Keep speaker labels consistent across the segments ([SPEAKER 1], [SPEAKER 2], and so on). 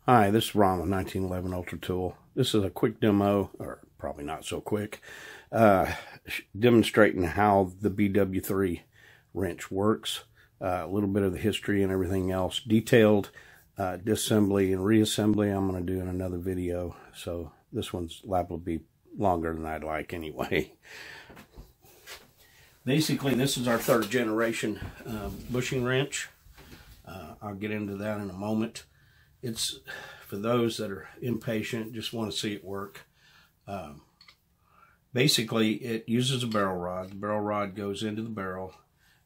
[SPEAKER 1] Hi, this is Ron with 1911 Ultra Tool. This is a quick demo, or probably not so quick, demonstrating how the BW3 wrench works. A little bit of the history and everything else. Detailed disassembly and reassembly I'm going to do in another video, so this one's liable to be longer than I'd like anyway. Basically, this is our third generation bushing wrench. I'll get into that in a moment. It's for those that are impatient, just want to see it work. Basically, it uses a barrel rod. The barrel rod goes into the barrel,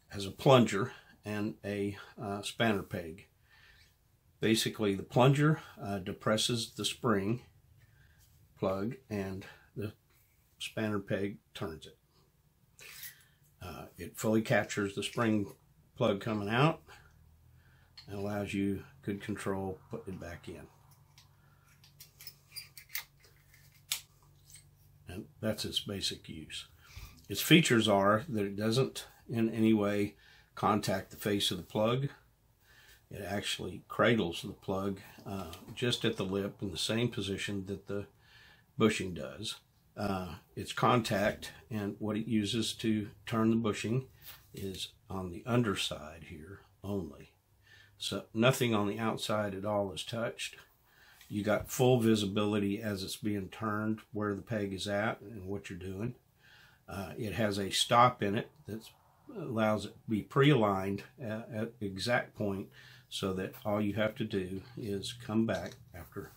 [SPEAKER 1] has a plunger and a spanner peg. Basically, the plunger depresses the spring plug and the spanner peg turns it. It fully captures the spring plug coming out and allows you good control putting it back in. And that's its basic use. Its features are that it doesn't in any way contact the face of the plug. It actually cradles the plug just at the lip in the same position that the bushing does. Its contact and what it uses to turn the bushing is on the underside here only. So nothing on the outside at all is touched. You got full visibility as it's being turned where the peg is at and what you're doing. It has a stop in it that allows it to be pre-aligned at the exact point, so that all you have to do is come back after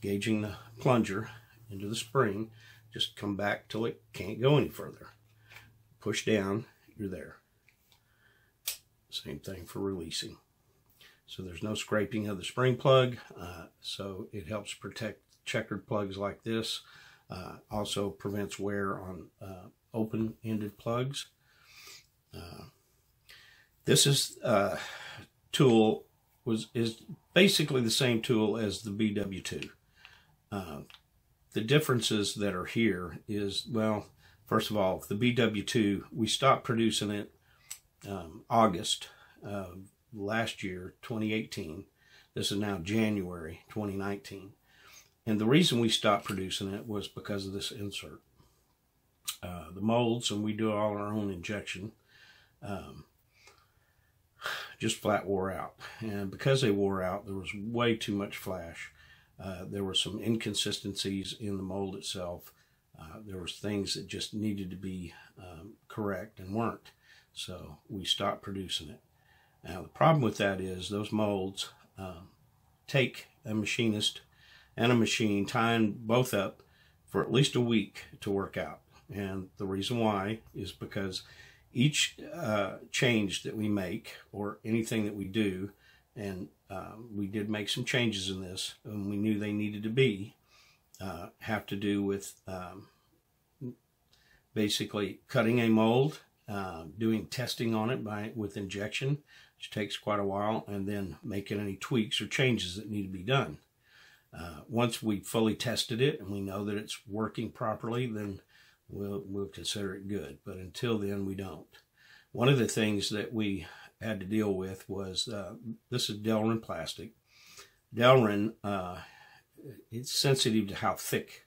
[SPEAKER 1] gauging the plunger into the spring. Just come back till it can't go any further. Push down, you're there. Same thing for releasing. So there's no scraping of the spring plug, so it helps protect checkered plugs like this. Also prevents wear on open-ended plugs. This tool is basically the same tool as the BW2. The differences that are here is, well, first of all, the BW2, we stopped producing it August last year, 2018. This is now January 2019. And the reason we stopped producing it was because of this insert. The molds, and we do all our own injection, just flat wore out. And because they wore out, there was way too much flash. There were some inconsistencies in the mold itself. There was things that just needed to be correct and weren't. So we stopped producing it. Now the problem with that is those molds take a machinist and a machine tying both up for at least a week to work out. And the reason why is because each change that we make, or anything that we do, and we did make some changes in this, and we knew they needed to be, have to do with basically cutting a mold, doing testing on it with injection, which takes quite a while, and then making any tweaks or changes that need to be done. Once we fully tested it and we know that it's working properly, then we'll consider it good. But until then, we don't. One of the things that we had to deal with was, this is Delrin plastic. Delrin, it's sensitive to how thick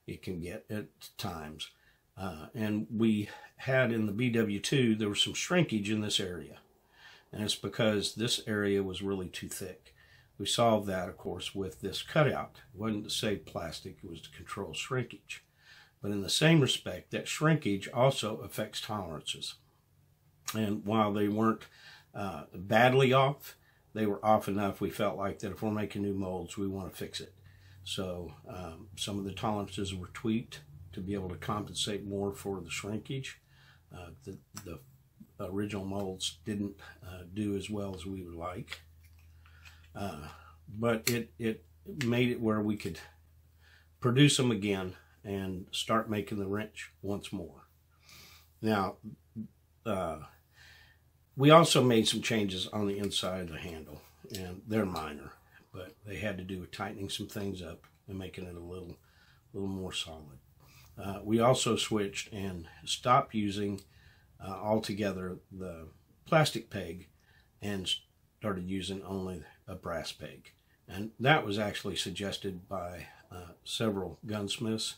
[SPEAKER 1] it can get at times. And we had in the BW2, there was some shrinkage in this area. And it's because this area was really too thick. We solved that, of course, with this cutout. It wasn't to save plastic, it was to control shrinkage. But in the same respect, that shrinkage also affects tolerances. And while they weren't badly off, they were off enough we felt like that if we're making new molds, we want to fix it. So some of the tolerances were tweaked to be able to compensate more for the shrinkage. The original molds didn't do as well as we would like. But it made it where we could produce them again and start making the wrench once more. Now, we also made some changes on the inside of the handle, and they're minor, but they had to do with tightening some things up and making it a little more solid. We also switched and stopped using altogether the plastic peg and started using only a brass peg. And that was actually suggested by several gunsmiths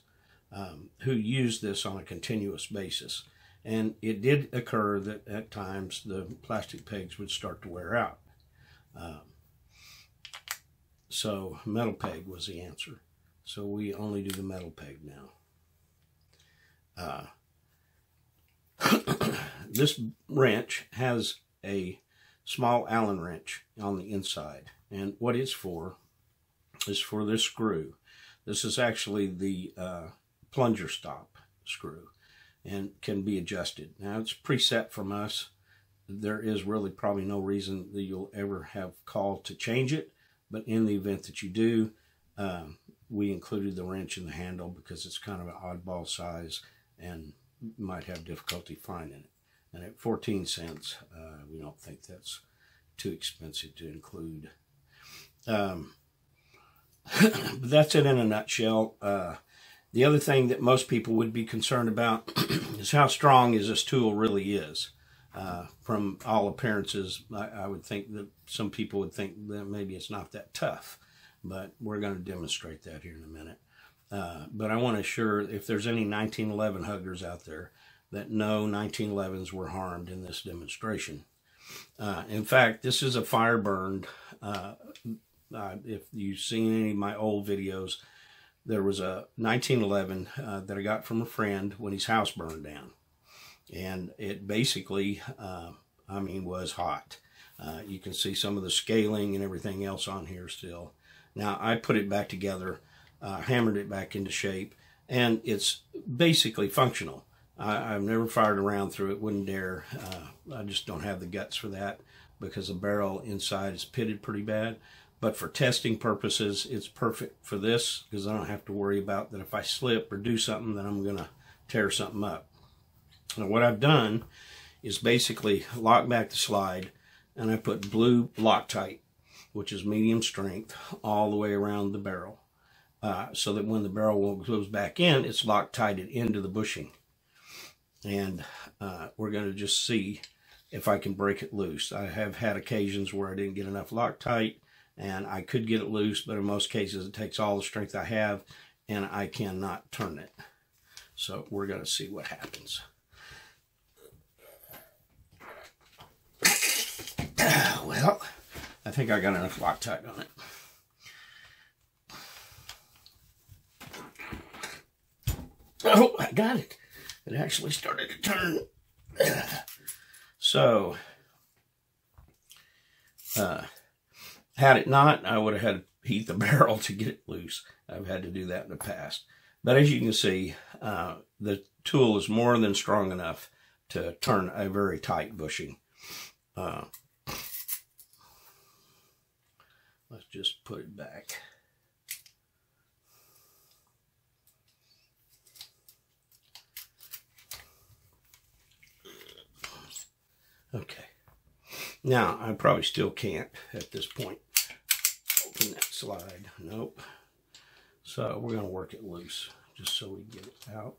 [SPEAKER 1] who used this on a continuous basis. And it did occur that at times the plastic pegs would start to wear out. So metal peg was the answer. So we only do the metal peg now. This wrench has a small Allen wrench on the inside, and what it's for is for this screw. This is actually the plunger stop screw and can be adjusted. Now it's preset from us. There is really probably no reason that you'll ever have called to change it, but in the event that you do, we included the wrench in the handle because it's kind of an oddball size and might have difficulty finding it. And at 14 cents, we don't think that's too expensive to include. But that's it in a nutshell. The other thing that most people would be concerned about is how strong is this tool really is. From all appearances, I would think that some people would think that maybe it's not that tough, but we're going to demonstrate that here in a minute. But I want to assure if there's any 1911 huggers out there that no 1911s were harmed in this demonstration. In fact, this is a fire burned. If you've seen any of my old videos, there was a 1911 that I got from a friend when his house burned down. And it basically, I mean, was hot. You can see some of the scaling and everything else on here still. Now, I put it back together, hammered it back into shape, and it's basically functional. I've never fired a round through it, wouldn't dare. I just don't have the guts for that because the barrel inside is pitted pretty bad. But for testing purposes, it's perfect for this because I don't have to worry about that if I slip or do something, then I'm going to tear something up. Now, what I've done is basically lock back the slide, and I put blue Loctite, which is medium strength, all the way around the barrel, so that when the barrel goes back in, it's Loctited into the bushing. And we're going to just see if I can break it loose. I have had occasions where I didn't get enough Loctite, and I could get it loose, but in most cases it takes all the strength I have, and I cannot turn it. So we're going to see what happens. Well, I think I got enough Loctite on it. Oh, I got it. It actually started to turn. So, had it not, I would have had to heat the barrel to get it loose. I've had to do that in the past. But as you can see, the tool is more than strong enough to turn a very tight bushing. Let's just put it back. Okay. Now, I probably still can't at this point open that slide. Nope. So we're going to work it loose just so we get it out.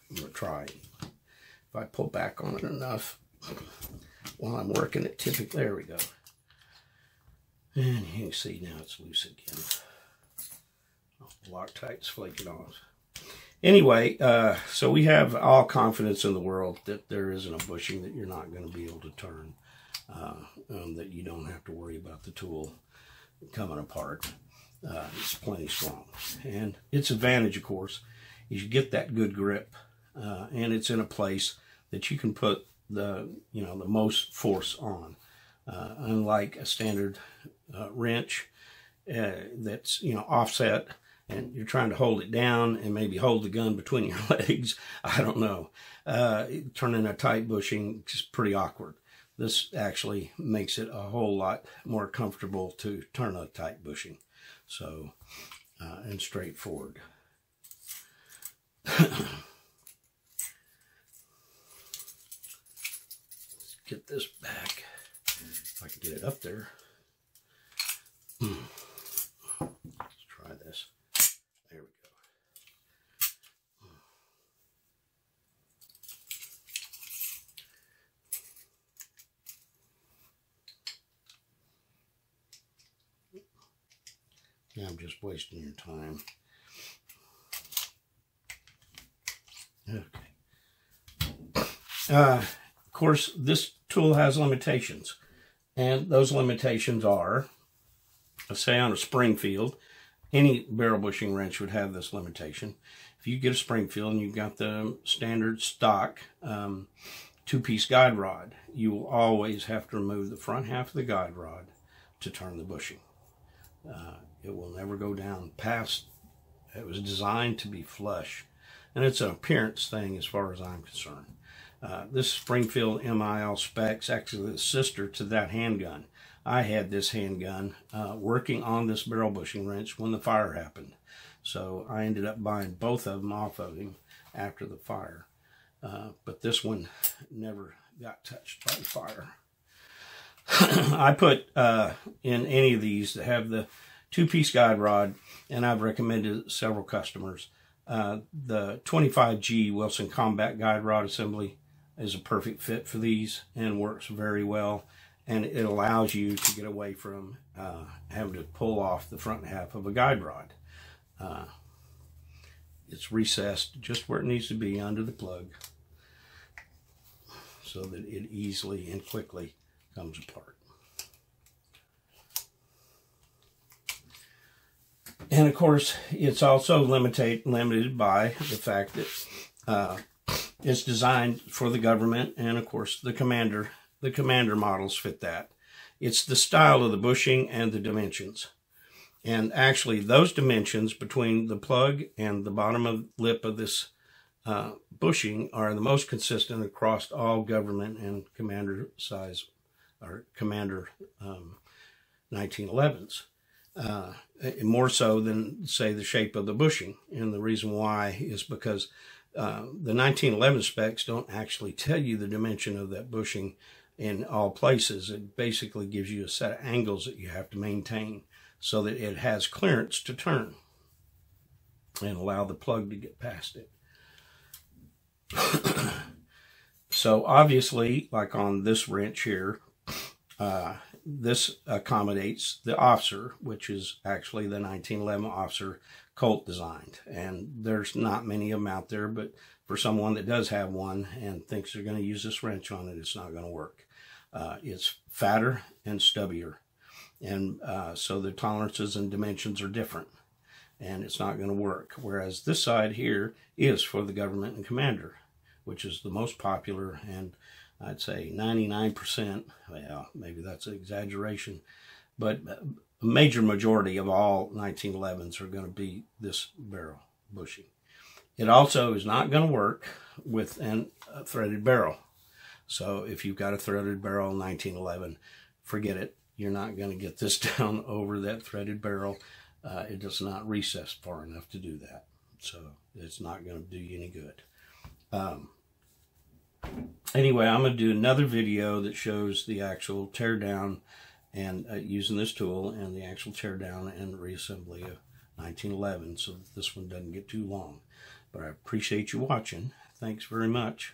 [SPEAKER 1] I'm going to try. If I pull back on it enough while I'm working it, typically, there we go. And you can see now it's loose again. Oh, Loctite's flaking off. Anyway, so we have all confidence in the world that there isn't a bushing that you're not going to be able to turn, that you don't have to worry about the tool coming apart. It's plenty strong. And its advantage, of course, is you get that good grip, and it's in a place that you can put the most force on. Unlike a standard wrench that's offset, and you're trying to hold it down and maybe hold the gun between your legs. I don't know. Turning a tight bushing is pretty awkward. This actually makes it a whole lot more comfortable to turn a tight bushing. So, and straightforward. Let's get this back. If I can get it up there. Let's try this. There we go. I'm just wasting your time. Okay. Of course, this tool has limitations. And those limitations are, say on a Springfield, any barrel bushing wrench would have this limitation. If you get a Springfield and you've got the standard stock two-piece guide rod, you will always have to remove the front half of the guide rod to turn the bushing. It will never go down past. It was designed to be flush, and it's an appearance thing as far as I'm concerned. This Springfield MIL specs actually the sister to that handgun. I had this handgun working on this barrel bushing wrench when the fire happened. So I ended up buying both of them off of him after the fire. But this one never got touched by the fire. I put in any of these that have the two-piece guide rod, and I've recommended several customers. The 25G Wilson Combat Guide Rod Assembly is a perfect fit for these and works very well, and it allows you to get away from having to pull off the front half of a guide rod. It's recessed just where it needs to be under the plug so that it easily and quickly comes apart. And of course, it's also limited by the fact that it's designed for the government, and of course the commander models fit that. It's the style of the bushing and the dimensions. And actually those dimensions between the plug and the bottom lip of this bushing are the most consistent across all government and commander size, or commander 1911s. More so than, say, the shape of the bushing. And the reason why is because the 1911 specs don't actually tell you the dimension of that bushing in all places. It basically gives you a set of angles that you have to maintain so that it has clearance to turn and allow the plug to get past it. So obviously, like on this wrench here, this accommodates the officer, which is actually the 1911 officer Colt designed. And there's not many of them out there, but for someone that does have one and thinks they're going to use this wrench on it, it's not going to work. It's fatter and stubbier. And so the tolerances and dimensions are different, and it's not going to work. Whereas this side here is for the government and commander, which is the most popular, and I'd say 99%, well, maybe that's an exaggeration, but a major majority of all 1911s are going to be this barrel bushing. It also is not going to work with a threaded barrel. So if you've got a threaded barrel 1911, forget it. You're not going to get this down over that threaded barrel. It does not recess far enough to do that. So it's not going to do you any good. Anyway, I'm going to do another video that shows the actual tear down and using this tool, and the actual tear down and reassembly of 1911, so that this one doesn't get too long. But I appreciate you watching. Thanks very much.